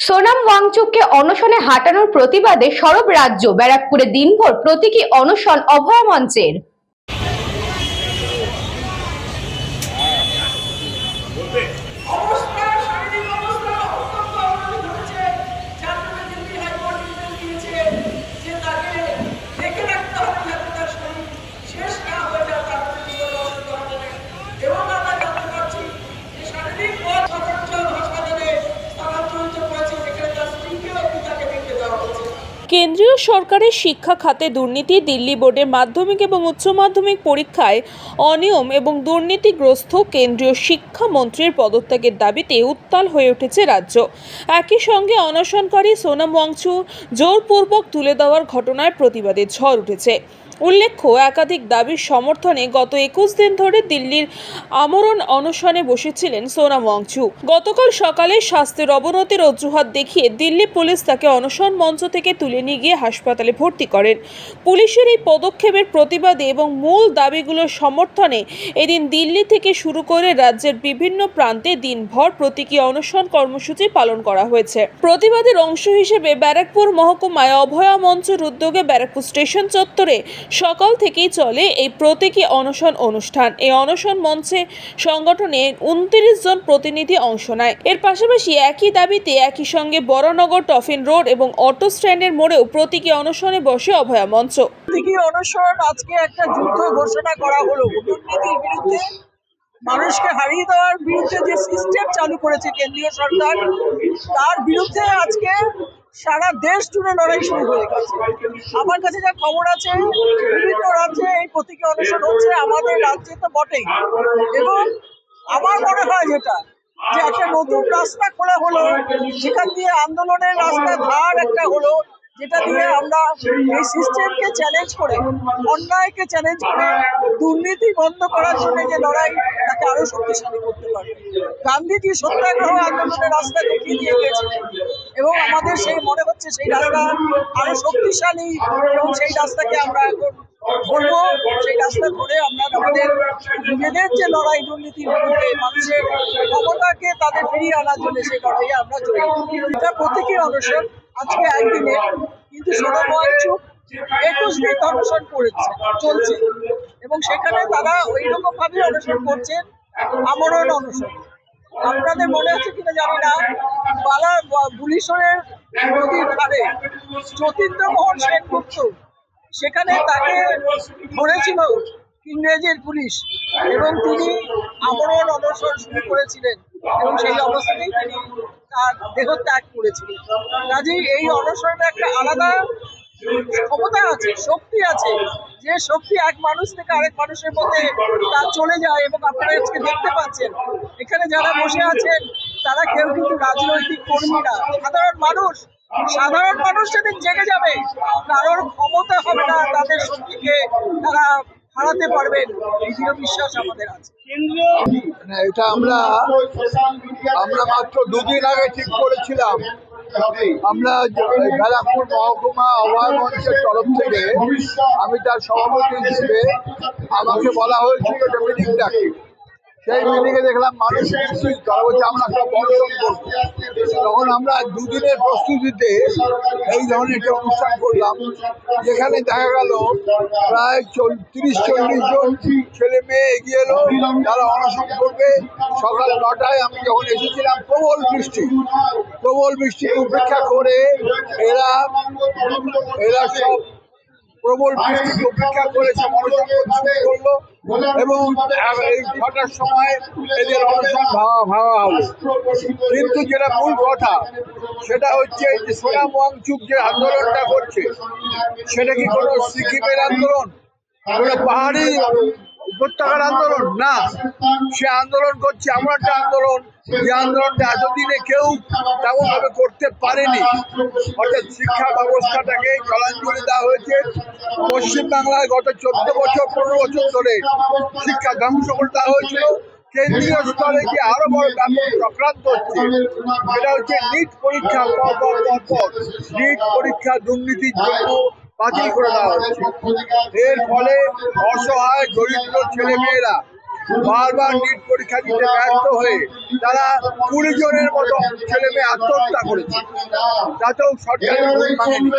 সোনাম ওয়াংচুককে অনশনে হাঁটানোর প্রতিবাদে সরব রাজ্য। ব্যারাকপুরে দিনভর প্রতীকী অনশন অভয়া মঞ্চের। কেন্দ্রীয় সরকারের শিক্ষা খাতে দুর্নীতি, দিল্লি বোর্ডের মাধ্যমিক এবং উচ্চ মাধ্যমিক পরীক্ষায় অনিয়ম এবং দুর্নীতিগ্রস্ত কেন্দ্রীয় শিক্ষামন্ত্রীর পদত্যাগের দাবিতে উত্তাল হয়ে উঠেছে রাজ্য। একই সঙ্গে অনশনকারী সোনাম ওয়াংচু জোরপূর্বক তুলে দেওয়ার ঘটনায় প্রতিবাদে ঝড় উঠেছে। উল্লেখ্য, একাধিক দাবির সমর্থনে গত 21 দিন ধরে দিল্লির আমরণ অনশনে বসেছিলেন সোনাম ওয়াংচু। গতকাল সকালে স্বাস্থ্যের অবনতির অজুহাত দেখিয়ে দিল্লি পুলিশ তাকে অনশন মঞ্চ থেকে তুলে নিয়ে গিয়ে হাসপাতালে ভর্তি করেন। পুলিশের এই পদক্ষেপের প্রতিবাদে এবং মূল দাবিগুলোর সমর্থনে এদিন দিল্লি থেকে শুরু করে রাজ্যের বিভিন্ন প্রান্তে দিনভর প্রতীকী অনশন কর্মসূচি পালন করা হয়েছে। প্রতিবাদের অংশ হিসেবে ব্যারাকপুর মহকুমায় অভয়া মঞ্চের উদ্যোগে ব্যারাকপুর স্টেশন চত্বরে সকাল থেকেই চলে এই প্রতীকী অনশন অনুষ্ঠান। এই অনশন মঞ্চে সংগঠনের 29 জন প্রতিনিধি অংশ নেয়। এর পাশাপাশি একই দাবিতে একই সঙ্গে বড়নগর, টফিন রোড এবং অটো স্ট্যান্ডের মোড়েও প্রতীকী অনশনে বসে অভয়া মঞ্চ। প্রতীকী অনশন আজকে একটা যুদ্ধ ঘোষণা করা হলো দুর্নীতির বিরুদ্ধে, মানুষকে হারিয়ে দেওয়ার বিরুদ্ধে যে সিস্টেম চালু করেছে কেন্দ্রীয় সরকার, তার বিরুদ্ধে আজকে সারা দেশ জুড়ে লড়াই শুরু হয়ে গেছে। আমার কাছে যা খবর আছে, বিভিন্ন রাজ্যে এই প্রতীকী অনশন হচ্ছে, আমাদের রাজ্যে তো বটেই। এবং আমার মনে হয় যেটা যে একটা নতুন রাস্তা খোলা হলো, যেখান দিয়ে আন্দোলনের রাস্তা ধার একটা হলো, যেটা দিয়ে আমরা এই সিস্টেমকে চ্যালেঞ্জ করে, অন্যায়কে চ্যালেঞ্জ করে দুর্নীতি বন্ধ করার জন্য যে লড়াই, তাকে আরো শক্তিশালী করতে পারবে। গান্ধীজি সত্যাগ্রহ আন্দোলনের রাস্তা দেখিয়ে দিয়ে গিয়েছিলেন এবং আমাদের সেই মনে হচ্ছে সেই রাস্তা আরো শক্তিশালী, এবং সেই রাস্তাকে আমরা এখন বলবো, সেই রাস্তা ধরে আমরা আমাদের নিজেদের যে লড়াই দুর্নীতির বিরুদ্ধে, মানুষের ক্ষমতাকে তাদের ফিরিয়ে আনার জন্য সেই লড়াইয়ে আমরা জড়িত। এটা প্রতীকী অনশন আজকে একদিনে, কিন্তু সোনাম ওয়াংচুক 21 দিন অনশন চলছে এবং সেখানে তারা ওই রকম ভাবে অনশন করছেন, আমরণ অনশন। আপনাদের মনে আছে কিনা জানি না, বুলিশনের নদীর ধারে যতীন্দ্রমোহন সেনগুপ্ত, সেখানে তাকে ধরেছিল ইংরেজের পুলিশ এবং তিনি আমরণ অনশন শুরু করেছিলেন এবং সেই অবস্থাতেই তিনি তার দেহত্যাগ করেছিলেন। কাজেই এই অনশনের একটা আলাদা ক্ষমতা আছে, শক্তি আছে, যে শক্তি এক মানুষ থেকে আরেক মানুষের মধ্যে তার চলে যায়। এবং আপনারা আজকে দেখতে পাচ্ছেন এখানে যারা বসে আছেন তারা কেউ কিন্তু রাজনৈতিক কর্মী না, সাধারণ মানুষ সেদিন জেগে যাবে, কারোর ক্ষমতা হবে না তাদের শক্তিকে তারা হারাতে পারবেন, এই দৃঢ় বিশ্বাস আমাদের আছে। এটা আমরা মাত্র 2 দিন আগে ঠিক করেছিলাম। আমরা ব্যারাকপুর মহকুমা অভয় মঞ্চের তরফ থেকে আমি তার সভাপতি হিসেবে আমাকে বলা হয়েছিল যে মিটিং ডাকে। সেই মিটিংয়ে দেখলাম মানুষ তারা বলছে আমরা একটা বর্ষণ করবো। তখন আমরা 2 দিনের প্রস্তুতিতে এই ধরনের একটা অনুষ্ঠান করলাম, যেখানে দেখা গেল প্রায় 30-40 জন ছেলে মেয়ে এগিয়ে এলো, তারা অনশন করবে। সকাল 9টায় আমি যখন এসেছিলাম, প্রবল বৃষ্টি উপেক্ষা করে এরা সব প্রবল বৃষ্টিকে উপেক্ষা করে সব অনশন করলো এবং এই 6টার সময় এদের অনশন ভাঙা হলো। কিন্তু যেটা মূল কথা, সেটা হচ্ছে যে সোনাম ওয়াংচুক যে আন্দোলনটা করছে, সেটা কি কোনো সিকিমের আন্দোলন, কোনো পাহাড়ি উপত্যকার আন্দোলন না। সে আন্দোলন করছে এমন একটা আন্দোলন, যে আন্দোলনটা এতদিনে কেউ তেমন ভাবে করতে পারেনি। অর্থাৎ শিক্ষা ব্যবস্থাটাকে জলাঞ্জলি দেওয়া হয়েছে। পশ্চিমবাংলায় গত 14 বছর 15 বছর ধরে শিক্ষা ধ্বংস করে দেওয়া হয়েছিল। কেন্দ্রীয় স্তরে যে আরো বড় ব্যাপক চক্রান্ত হচ্ছে, সেটা হচ্ছে নিট পরীক্ষা নিট পরীক্ষা দুর্নীতির জন্য বাতিল করে দেওয়া হচ্ছে। এর ফলে অসহায় দরিদ্র ছেলে মেয়েরা বারবার নিট পরীক্ষা দিতে ব্যর্থ হয়ে তারা 20 জনের মতো ছেলে মেয়ে আত্মহত্যা করেছে, তাতেও সরকারের ঘুম ভাঙেনি।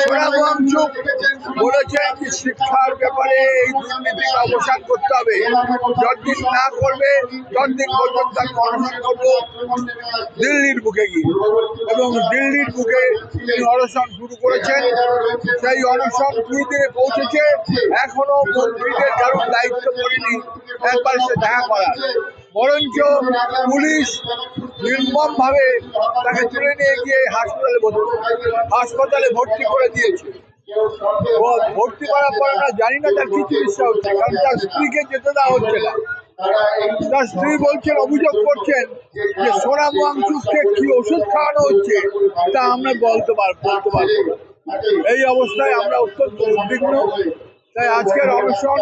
সোনাম ওয়াংচুক বলেছেন যে শিক্ষার ব্যাপারে এই দুর্নীতির অবসান করতে হবে, যতদিন না করবে ততদিন পর্যন্ত আমি অনশন করবো দিল্লির বুকে গিয়ে। এবং দিল্লির বুকে তিনি অনশন শুরু করেছেন। সেই অনশন 2 দিনে পৌঁছেছে, এখনো মন্ত্রীদের কারোর দায়িত্ব করেনি একবার সে দেখা করার, বরঞ্চ পুলিশ নির্মম ভাবে তাকে তুলে নিয়ে গিয়ে হাসপাতালে ভর্তি করে দিয়েছে। ভর্তি করার পর আমরা জানি না তার কি চিকিৎসা হচ্ছে, কারণ তার স্ত্রীকে যেতে দেওয়া হচ্ছে না। তার স্ত্রী বলছেন, অভিযোগ করছেন যে সোনাম ওয়াংচুককে কি ওষুধ খাওয়ানো হচ্ছে তা আমরা বলতে পারবো না। এই অবস্থায় আমরা অত্যন্ত উদ্বিগ্ন। তাই আজকের অনশন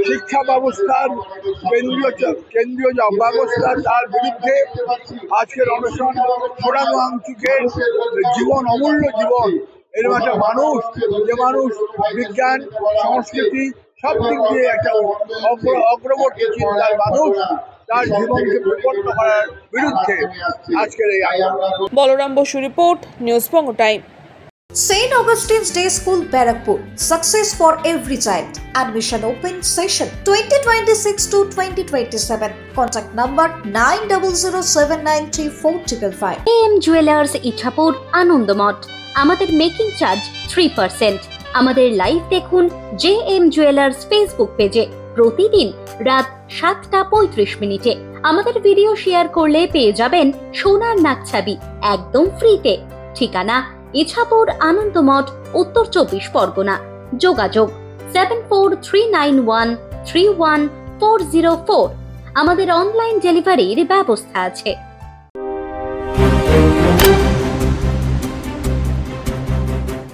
শিক্ষা ব্যবস্থার কেন্দ্রীয় যে ব্যবস্থা তার বিরুদ্ধে আজকের অনশন। সোনাম ওয়াংচুকের জীবন, অমূল্য জীবন, এরকম একটা মানুষ, যে মানুষ বিজ্ঞান সংস্কৃতি সব দিক দিয়ে একটা অগ্রবর্তী চিন্তার মানুষ, তার জীবনকে বিপন্ন করার বিরুদ্ধে আজকের এই আন্দোলন। Balaram Basu report, news Banga time. St. Augustine's Day School, Barakpur. Success for every child. Admission open session 2026 to 2027. Contact number 9007934555. AM jewellers Ichapur Anandamath. আমাদের মেকিং চার্জ 3%। আমাদের লাইভ দেখুন JM জুয়েলার্স ফেসবুক পেজে প্রতিদিন রাত 7:35 আমাদের ভিডিও শেয়ার করলে পেয়ে যাবেন সোনার নাকছাবি একদম ফ্রিতে। ঠিকানা ইছাপুর আনন্দমঠ, উত্তর 24 পরগনা। যোগাযোগ 7439131404। আমাদের অনলাইন ডেলিভারির ব্যবস্থা আছে।